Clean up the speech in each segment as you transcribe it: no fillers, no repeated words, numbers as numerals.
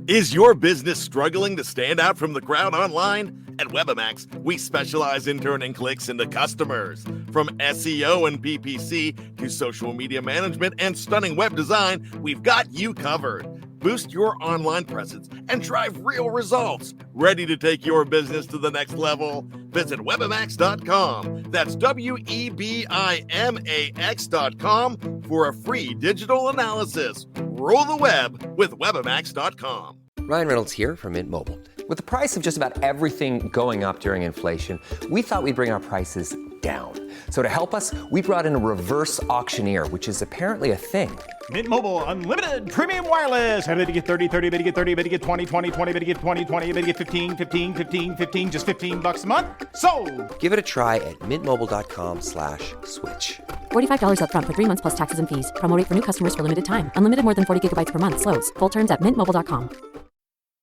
Is your business struggling to stand out from the crowd online? At Webamax, we specialize in turning clicks into customers. From SEO and PPC to social media management and stunning web design, we've got you covered. Boost your online presence and drive real results. Ready to take your business to the next level? Visit Webamax.com. That's Webimax.com for a free digital analysis. Rule the web with Webamax.com. Ryan Reynolds here from Mint Mobile. With the price of just about everything going up during inflation, we thought we'd bring our prices down. So to help us, we brought in a reverse auctioneer, which is apparently a thing. Mint Mobile Unlimited Premium Wireless. How to get 30, 30, bit to get 30, bit to get 20, 20, 20, bit to get 20, 20, bit to get 15, 15, 15, 15, just $15 a month? Sold! Give it a try at mintmobile.com/switch. $45 up front for 3 months plus taxes and fees. Promo rate for new customers for limited time. Unlimited more than 40 gigabytes per month. Slows full terms at mintmobile.com.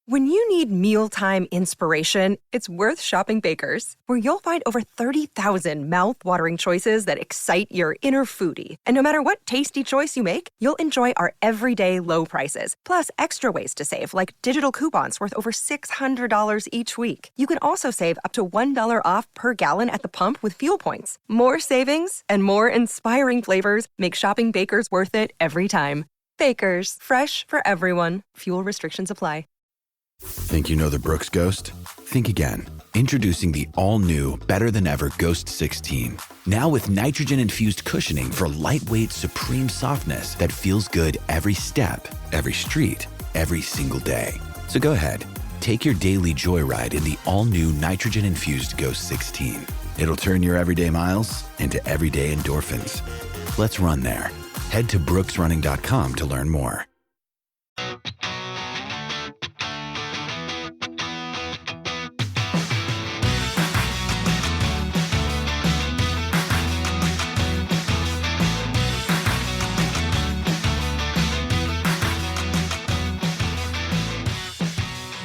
When you need mealtime inspiration, it's worth shopping Baker's, where you'll find over 30,000 mouth-watering choices that excite your inner foodie. And no matter what tasty choice you make, you'll enjoy our everyday low prices, plus extra ways to save, like digital coupons worth over $600 each week. You can also save up to $1 off per gallon at the pump with fuel points. More savings and more inspiring flavors make shopping Baker's worth it every time. Baker's, fresh for everyone. Fuel restrictions apply. Think you know the Brooks Ghost? Think again. Introducing the all-new, better-than-ever Ghost 16. Now with nitrogen-infused cushioning for lightweight, supreme softness that feels good every step, every street, every single day. So go ahead, take your daily joyride in the all-new nitrogen-infused Ghost 16. It'll turn your everyday miles into everyday endorphins. Let's run there. Head to brooksrunning.com to learn more.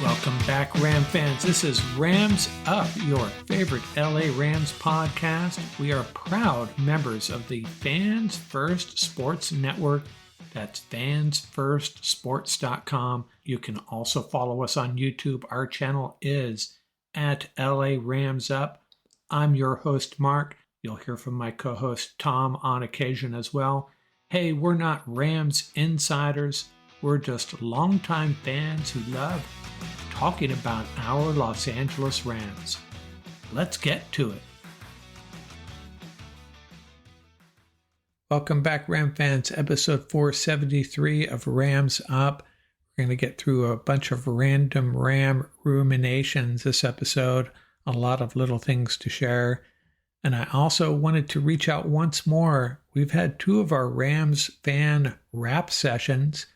Welcome back, Ram fans. This is Rams Up, your favorite LA Rams podcast. We are proud members of the Fans First Sports Network. That's fansfirstsports.com. You can also follow us on YouTube. Our channel is at LA Rams Up. I'm your host, Mark. You'll hear from my co-host, Tom, on occasion as well. Hey, we're not Rams insiders. We're just longtime fans who love talking about our Los Angeles Rams. Let's get to it. Welcome back, Ram fans. Episode 473 of Rams Up. We're going to get through a bunch of random Ram ruminations this episode. A lot of little things to share. And I also wanted to reach out once more. We've had two of our Rams fan rap sessions.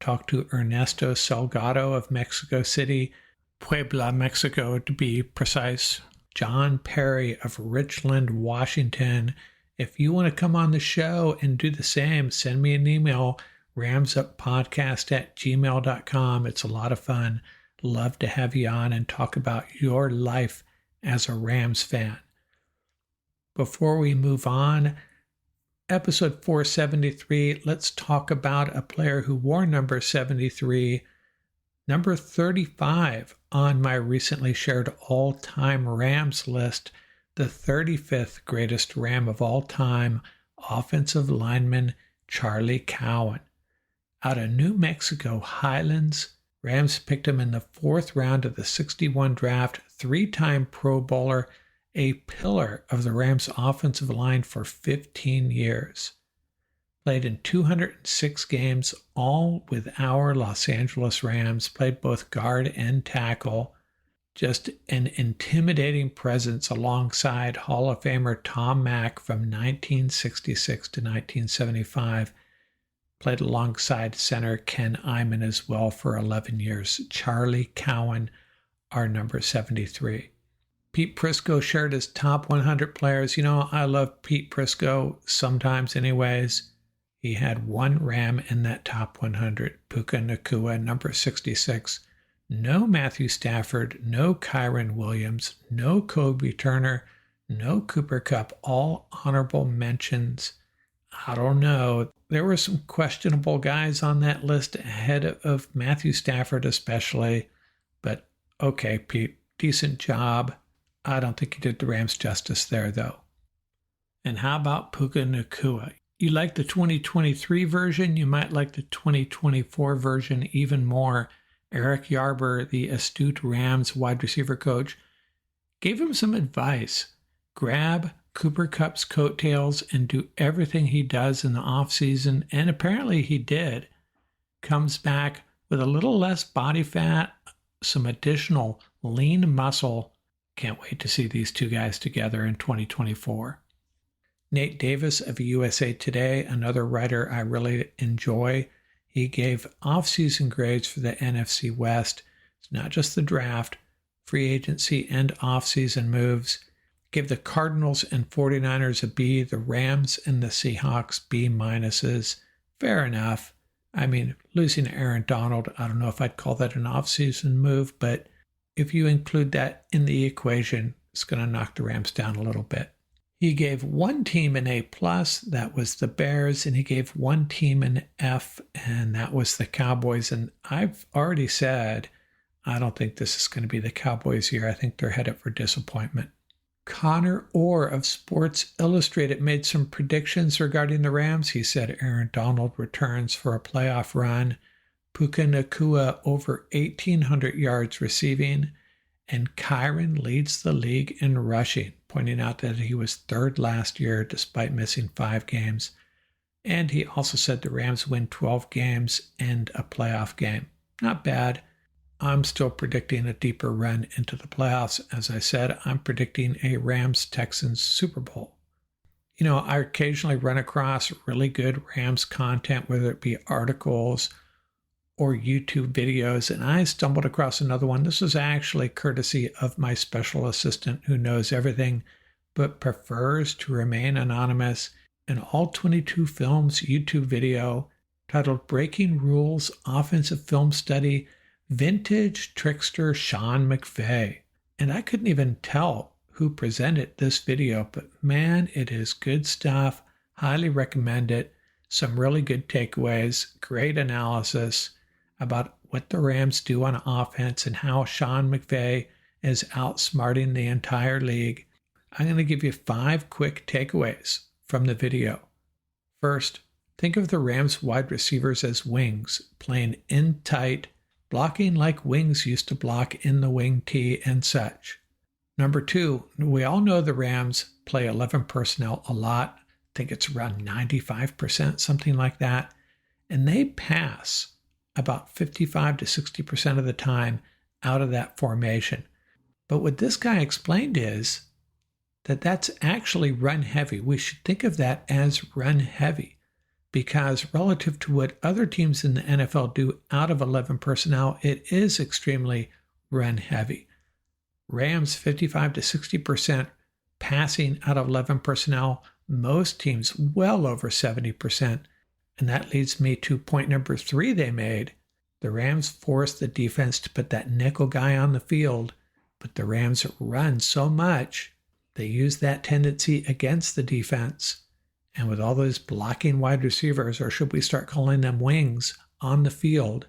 Talked to Ernesto Salgado of Mexico City, Puebla, Mexico to be precise. John Perry of Richland, Washington. If you want to come on the show and do the same, send me an email, ramsuppodcast@gmail.com. It's a lot of fun. Love to have you on and talk about your life as a Rams fan. Before we move on, episode 473, let's talk about a player who wore number 73, number 35 on my recently shared all-time Rams list, the 35th greatest Ram of all time, offensive lineman Charlie Cowan. Out of New Mexico Highlands, Rams picked him in the 4th round of the 61 draft, 3-time Pro Bowler, a pillar of the Rams' offensive line for 15 years. Played in 206 games, all with our Los Angeles Rams, played both guard and tackle. Just an intimidating presence alongside Hall of Famer Tom Mack from 1966 to 1975. Played alongside center Ken Iman as well for 11 years. Charlie Cowan, our number 73. Pete Prisco shared his top 100 players. You know, I love Pete Prisco sometimes anyways. He had one Ram in that top 100, Puka Nacua, number 66. No Matthew Stafford, no Kyron Williams, no Kobe Turner, no Cooper Kupp, all honorable mentions. I don't know. there were some questionable guys on that list ahead of Matthew Stafford especially. But okay, Pete, decent job. I don't think you did the Rams justice there, though. And how about Puka Nacua? You like the 2023 version, you might like the 2024 version even more. Eric Yarber, the astute Rams wide receiver coach, gave him some advice. Grab Cooper Kupp's coattails and do everything he does in the offseason, and apparently he did. Comes back with a little less body fat, some additional lean muscle. Can't wait to see these two guys together in 2024. Nate Davis of USA Today, another writer I really enjoy, he gave off-season grades for the NFC West. It's not just the draft, free agency and off-season moves. Give the Cardinals and 49ers a B, the Rams and the Seahawks B minuses. Fair enough. I mean, losing Aaron Donald, I don't know if I'd call that an off-season move, but if you include that in the equation, it's going to knock the Rams down a little bit. He gave one team an A+, that was the Bears, and he gave one team an F, and that was the Cowboys. And I've already said, I don't think this is going to be the Cowboys' year. I think they're headed for disappointment. Connor Orr of Sports Illustrated made some predictions regarding the Rams. He said Aaron Donald returns for a playoff run, Puka Nacua over 1,800 yards receiving, and Kyren leads the league in rushing, pointing out that he was third last year despite missing 5 games. And he also said the Rams win 12 games and a playoff game. Not bad. I'm still predicting a deeper run into the playoffs. As I said, I'm predicting a Rams-Texans Super Bowl. You know, I occasionally run across really good Rams content, whether it be articles or YouTube videos, and I stumbled across another one. This was actually courtesy of my special assistant who knows everything but prefers to remain anonymous. An all 22 films YouTube video titled Breaking Rules Offensive Film Study, Vintage Trickster Sean McVay. And I couldn't even tell who presented this video, but man, it is good stuff. Highly recommend it. Some really good takeaways, great analysis about what the Rams do on offense and how Sean McVay is outsmarting the entire league. I'm going to give you 5 quick takeaways from the video. First, think of the Rams wide receivers as wings, playing in tight, blocking like wings used to block in the wing tee and such. Number 2, we all know the Rams play 11 personnel a lot. I think it's around 95%, something like that. And they pass about 55 to 60% of the time out of that formation. But what this guy explained is that that's actually run heavy. We should think of that as run heavy because relative to what other teams in the NFL do out of 11 personnel, it is extremely run heavy. Rams 55 to 60% passing out of 11 personnel, most teams well over 70%. And that leads me to point number 3 they made. The Rams forced the defense to put that nickel guy on the field, but the Rams run so much, they use that tendency against the defense. And with all those blocking wide receivers, or should we start calling them wings, on the field,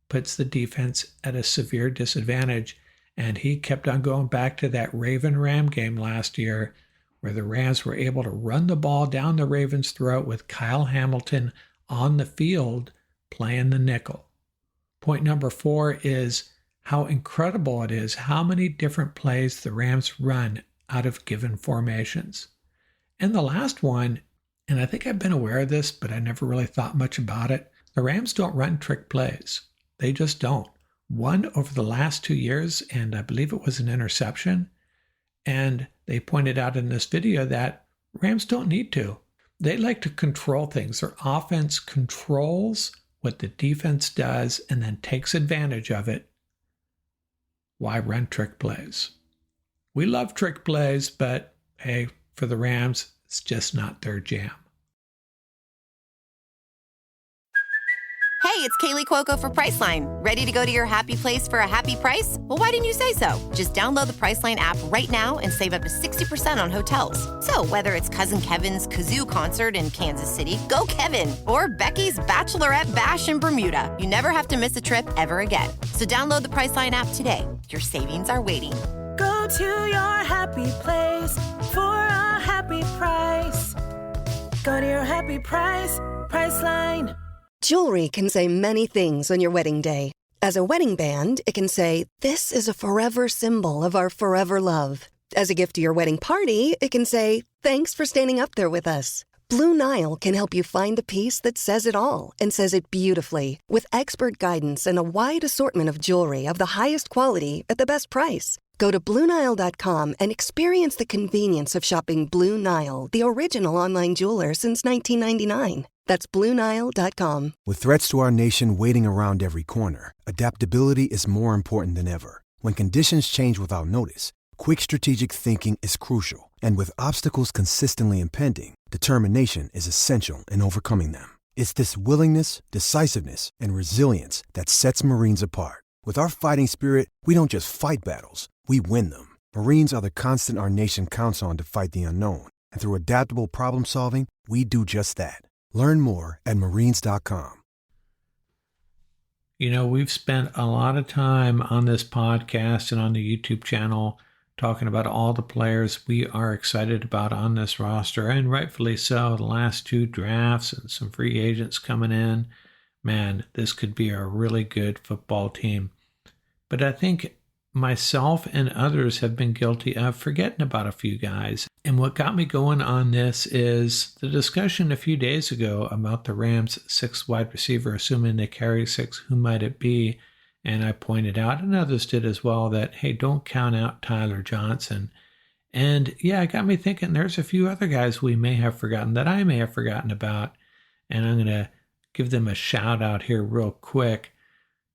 puts the defense at a severe disadvantage. And he kept on going back to that Raven-Ram game last year, where the Rams were able to run the ball down the Ravens' throat with Kyle Hamilton on the field playing the nickel. Point number 4 is how incredible it is how many different plays the Rams run out of given formations. And the last one, and I think I've been aware of this, but I never really thought much about it, the Rams don't run trick plays. They just don't. One over the last 2 years, and I believe it was an interception. And they pointed out in this video that Rams don't need to. They like to control things. Their offense controls what the defense does and then takes advantage of it. Why run trick plays? We love trick plays, but hey, for the Rams, it's just not their jam. Hey, Hey, it's Kaylee Cuoco for Priceline. Ready to go to your happy place for a happy price? Well, why didn't you say so? Just download the Priceline app right now and save up to 60% on hotels. So whether it's Cousin Kevin's Kazoo Concert in Kansas City, go Kevin, or Becky's Bachelorette Bash in Bermuda, you never have to miss a trip ever again. So download the Priceline app today. Your savings are waiting. Go to your happy place for a happy price. Go to your happy price, Priceline. Jewelry can say many things on your wedding day. As a wedding band, it can say, "This is a forever symbol of our forever love." As a gift to your wedding party, it can say, "Thanks for standing up there with us." Blue Nile can help you find the piece that says it all and says it beautifully, with expert guidance and a wide assortment of jewelry of the highest quality at the best price. Go to BlueNile.com and experience the convenience of shopping Blue Nile, the original online jeweler since 1999. That's BlueNile.com. With threats to our nation waiting around every corner, adaptability is more important than ever. When conditions change without notice, quick strategic thinking is crucial. And with obstacles consistently impending, determination is essential in overcoming them. It's this willingness, decisiveness, and resilience that sets Marines apart. With our fighting spirit, we don't just fight battles, we win them. Marines are the constant our nation counts on to fight the unknown. And through adaptable problem solving, we do just that. Learn more at Marines.com. You know, we've spent a lot of time on this podcast and on the YouTube channel talking about all the players we are excited about on this roster, and rightfully so. The last two drafts and some free agents coming in. Man, this could be a really good football team. But I think myself and others have been guilty of forgetting about a few guys. And what got me going on this is the discussion a few days ago about the Rams' sixth wide receiver, assuming they carry six, who might it be? And I pointed out, and others did as well, that, hey, don't count out Tyler Johnson. And yeah, it got me thinking there's a few other guys we may have forgotten, that I may have forgotten about. And I'm going to give them a shout out here real quick.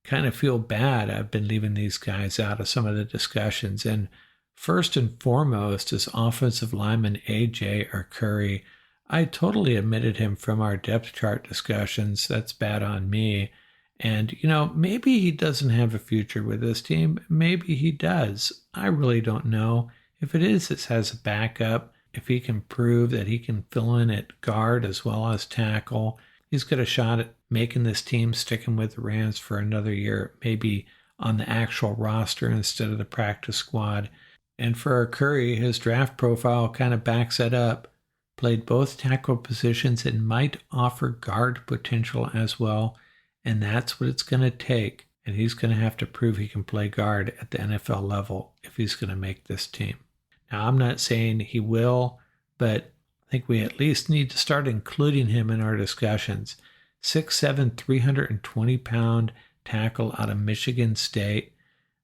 Kind of feel bad I've been leaving these guys out of some of the discussions. And first and foremost is offensive lineman AJ or Curry. I totally omitted him from our depth chart discussions. That's bad on me. And, you know, maybe he doesn't have a future with this team. Maybe he does. I really don't know. If it is, it has a backup. If he can prove that he can fill in at guard as well as tackle, he's got a shot at making this team sticking with the Rams for another year, maybe on the actual roster instead of the practice squad. And for our Curry, his draft profile kind of backs that up. Played both tackle positions and might offer guard potential as well. And that's what it's going to take. And he's going to have to prove he can play guard at the NFL level if he's going to make this team. Now, I'm not saying he will, but I think we at least need to start including him in our discussions. 6'7", 320-pound tackle out of Michigan State.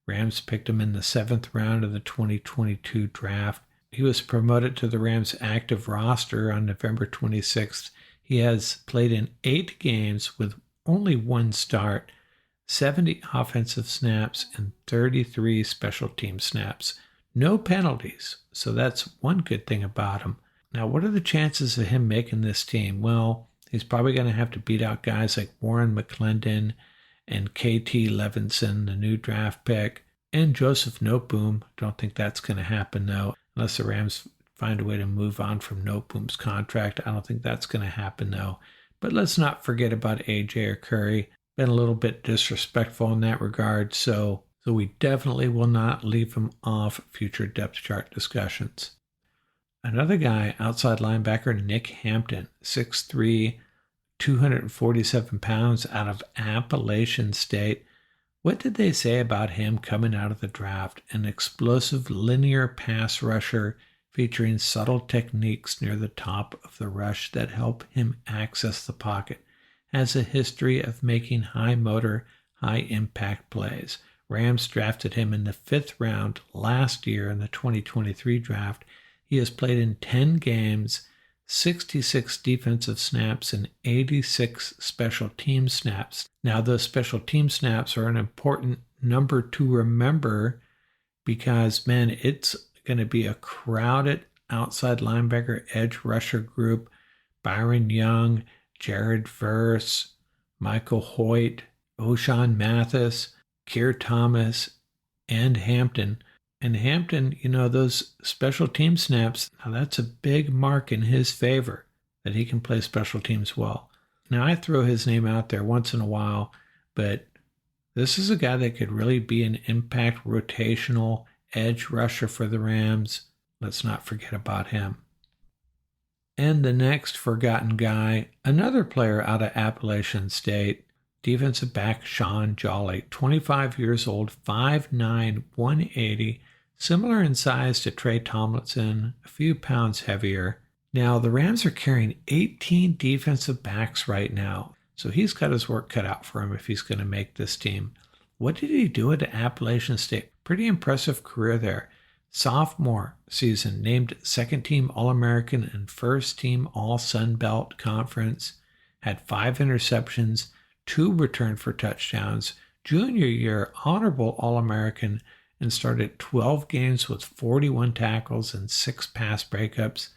Rams picked him in the 7th round of the 2022 draft. He was promoted to the Rams active roster on November 26th. He has played in 8 games with only 1 start, 70 offensive snaps, and 33 special team snaps. No penalties, so that's one good thing about him. Now, what are the chances of him making this team? Well, he's probably going to have to beat out guys like Warren McClendon and KT Levinson, the new draft pick, and Joseph Noteboom. Don't think that's going to happen, though, unless the Rams find a way to move on from Noteboom's contract. I don't think that's going to happen, though. But let's not forget about AJ or Curry. Been a little bit disrespectful in that regard, so we definitely will not leave him off future depth chart discussions. Another guy, outside linebacker Nick Hampton, 6'3", 247 pounds, out of Appalachian State. What did they say about him coming out of the draft? An explosive linear pass rusher featuring subtle techniques near the top of the rush that help him access the pocket. Has a history of making high motor, high impact plays. Rams drafted him in the 5th round last year in the 2023 draft. He has played in 10 games, 66 defensive snaps, and 86 special team snaps. Now, those special team snaps are an important number to remember because, man, it's going to be a crowded outside linebacker edge rusher group. Byron Young, Jared Verse, Michael Hoyt, O'Shawn Mathis, Keir Thomas, and Hampton. And Hampton, those special team snaps, now that's a big mark in his favor, that he can play special teams well. Now, I throw his name out there once in a while, but this is a guy that could really be an impact rotational edge rusher for the Rams. Let's not forget about him. And the next forgotten guy, another player out of Appalachian State, defensive back Sean Jolly, 25 years old, 5'9", 180, similar in size to Trey Tomlinson, a few pounds heavier. Now, the Rams are carrying 18 defensive backs right now, so he's got his work cut out for him if he's going to make this team. What did he do at Appalachian State? Pretty impressive career there. Sophomore season, named second-team All-American and first-team All-Sun Belt Conference, had 5 interceptions, 2 returned for touchdowns. Junior year, honorable All-American, and started 12 games with 41 tackles and 6 pass breakups.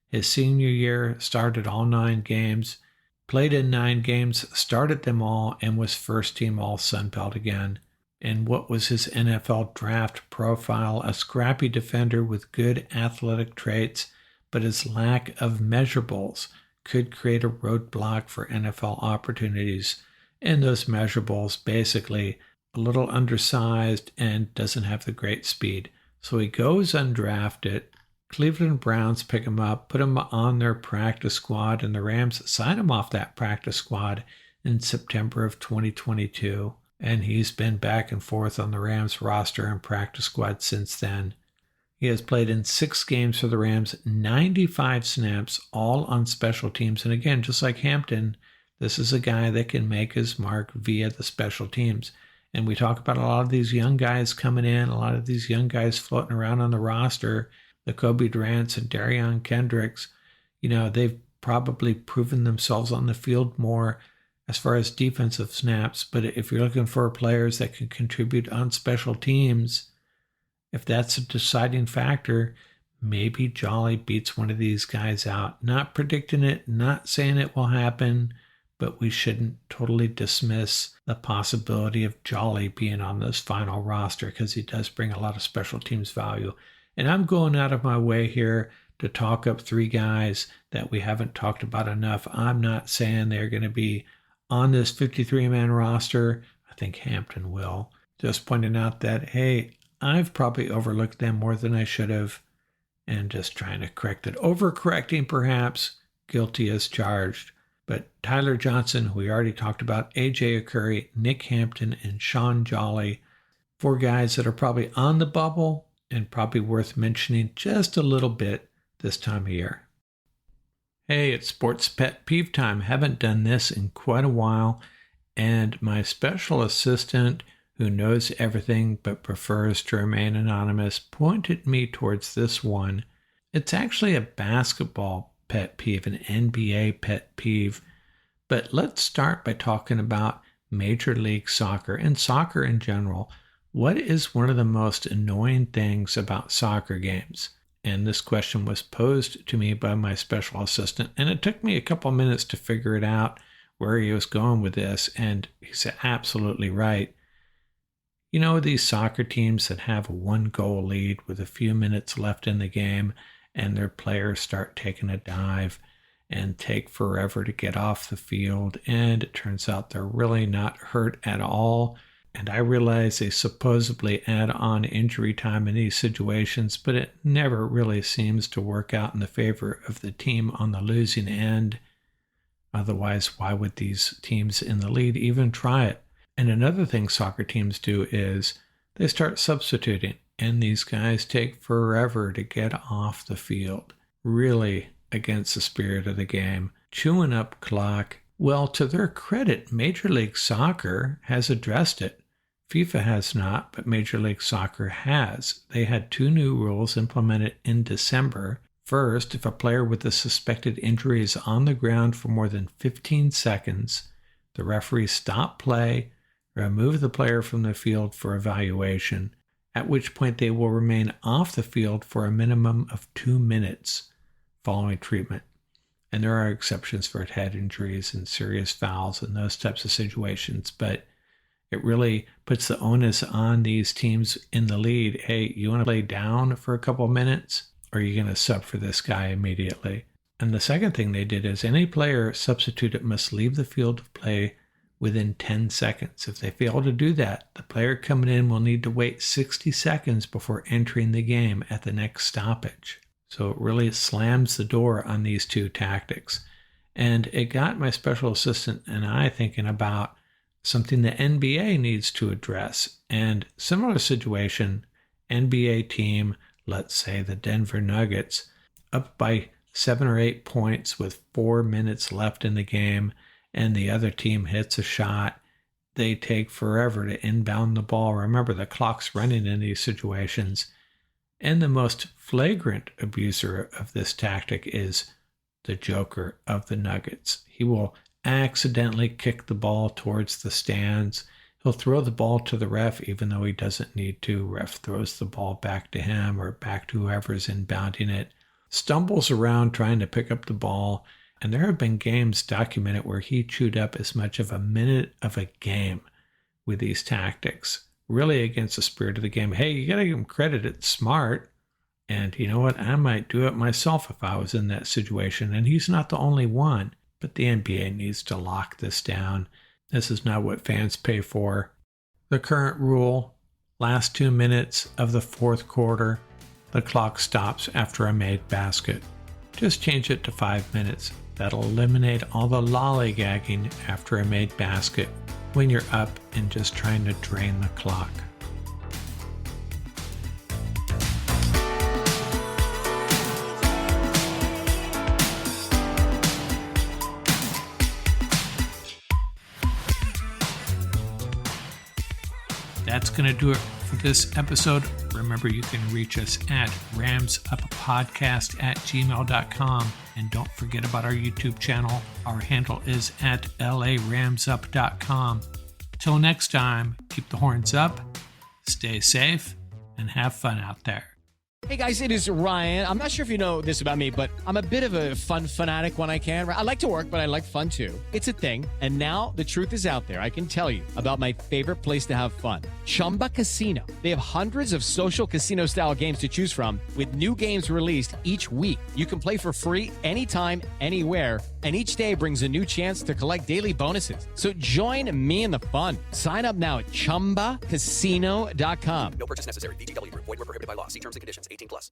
His senior year, started all 9 games, played in 9 games, started them all, and was first-team All-Sun Belt again. And what was his NFL draft profile? A scrappy defender with good athletic traits, but his lack of measurables could create a roadblock for NFL opportunities. And those measurables, basically a little undersized and doesn't have the great speed. So he goes undrafted. Cleveland Browns pick him up, put him on their practice squad, and the Rams sign him off that practice squad in September of 2022. And he's been back and forth on the Rams roster and practice squad since then. He has played in 6 games for the Rams, 95 snaps, all on special teams. And again, just like Hampton, this is a guy that can make his mark via the special teams. And we talk about a lot of these young guys coming in, a lot of these young guys floating around on the roster, the Kobe Durants and Darion Kendricks. They've probably proven themselves on the field more as far as defensive snaps, but if you're looking for players that can contribute on special teams, if that's a deciding factor, maybe Jolly beats one of these guys out. Not predicting it, not saying it will happen, but we shouldn't totally dismiss the possibility of Jolly being on this final roster because he does bring a lot of special teams value. And I'm going out of my way here to talk up 3 guys that we haven't talked about enough. I'm not saying they're going to be on this 53-man roster. I think Hampton will. Just pointing out that, hey, I've probably overlooked them more than I should have, and just trying to correct it. Overcorrecting, perhaps, guilty as charged. But Tyler Johnson, who we already talked about, A.J. Curry, Nick Hampton, and Sean Jolly, 4 guys that are probably on the bubble and probably worth mentioning just a little bit this time of year. Hey, it's Sports Pet Peeve time. Haven't done this in quite a while, and my special assistant, who knows everything but prefers to remain anonymous, pointed me towards this one. It's actually a basketball pet peeve, an NBA pet peeve, but let's start by talking about Major League Soccer and soccer in general. What is one of the most annoying things about soccer games? And this question was posed to me by my special assistant, and it took me a couple minutes to figure it out where he was going with this, and he's absolutely right. These soccer teams that have a 1-goal lead with a few minutes left in the game, and their players start taking a dive and take forever to get off the field, and it turns out they're really not hurt at all. And I realize they supposedly add on injury time in these situations, but it never really seems to work out in the favor of the team on the losing end. Otherwise, why would these teams in the lead even try it? And another thing soccer teams do is they start substituting, and these guys take forever to get off the field. Really against the spirit of the game, chewing up clock. Well, to their credit, Major League Soccer has addressed it. FIFA has not, but Major League Soccer has. They had 2 new rules implemented in December. First, if a player with a suspected injury is on the ground for more than 15 seconds, the referee stop play, remove the player from the field for evaluation, at which point they will remain off the field for a minimum of 2 minutes following treatment. And there are exceptions for head injuries and serious fouls and those types of situations, but it really puts the onus on these teams in the lead. Hey, you want to lay down for a couple minutes, or are you going to sub for this guy immediately? And the second thing they did is any player substituted must leave the field of play within 10 seconds. If they fail to do that, the player coming in will need to wait 60 seconds before entering the game at the next stoppage. So it really slams the door on these two tactics. And it got my special assistant and I thinking about something the NBA needs to address. And similar situation, NBA team, let's say the Denver Nuggets, up by 7 or 8 points with 4 minutes left in the game, and the other team hits a shot. They take forever to inbound the ball. Remember, the clock's running in these situations. And the most flagrant abuser of this tactic is the Joker of the Nuggets. He will accidentally kick the ball towards the stands. He'll throw the ball to the ref even though he doesn't need to. Ref throws the ball back to him or back to whoever's inbounding it. Stumbles around trying to pick up the ball. And there have been games documented where he chewed up as much of a minute of a game with these tactics. Really against the spirit of the game. Hey, you got to give him credit. It's smart. And you know what? I might do it myself if I was in that situation. And he's not the only one. But the NBA needs to lock this down. This is not what fans pay for. The current rule, last 2 minutes of the fourth quarter, the clock stops after a made basket. Just change it to 5 minutes. That'll eliminate all the lollygagging after a made basket when you're up and just trying to drain the clock. That's going to do it for this episode. Remember, you can reach us at ramsuppodcast@gmail.com. And don't forget about our YouTube channel. Our handle is at laramsup.com. Till next time, keep the horns up, stay safe, and have fun out there. Hey guys, it is Ryan. I'm not sure if you know this about me, but I'm a bit of a fun fanatic when I can. I like to work, but I like fun too. It's a thing. And now the truth is out there. I can tell you about my favorite place to have fun. Chumba Casino. They have hundreds of social casino style games to choose from with new games released each week. You can play for free anytime, anywhere. And each day brings a new chance to collect daily bonuses. So join me in the fun. Sign up now at ChumbaCasino.com. No purchase necessary. VGW Group. Void where prohibited by law. See terms and conditions. 18+.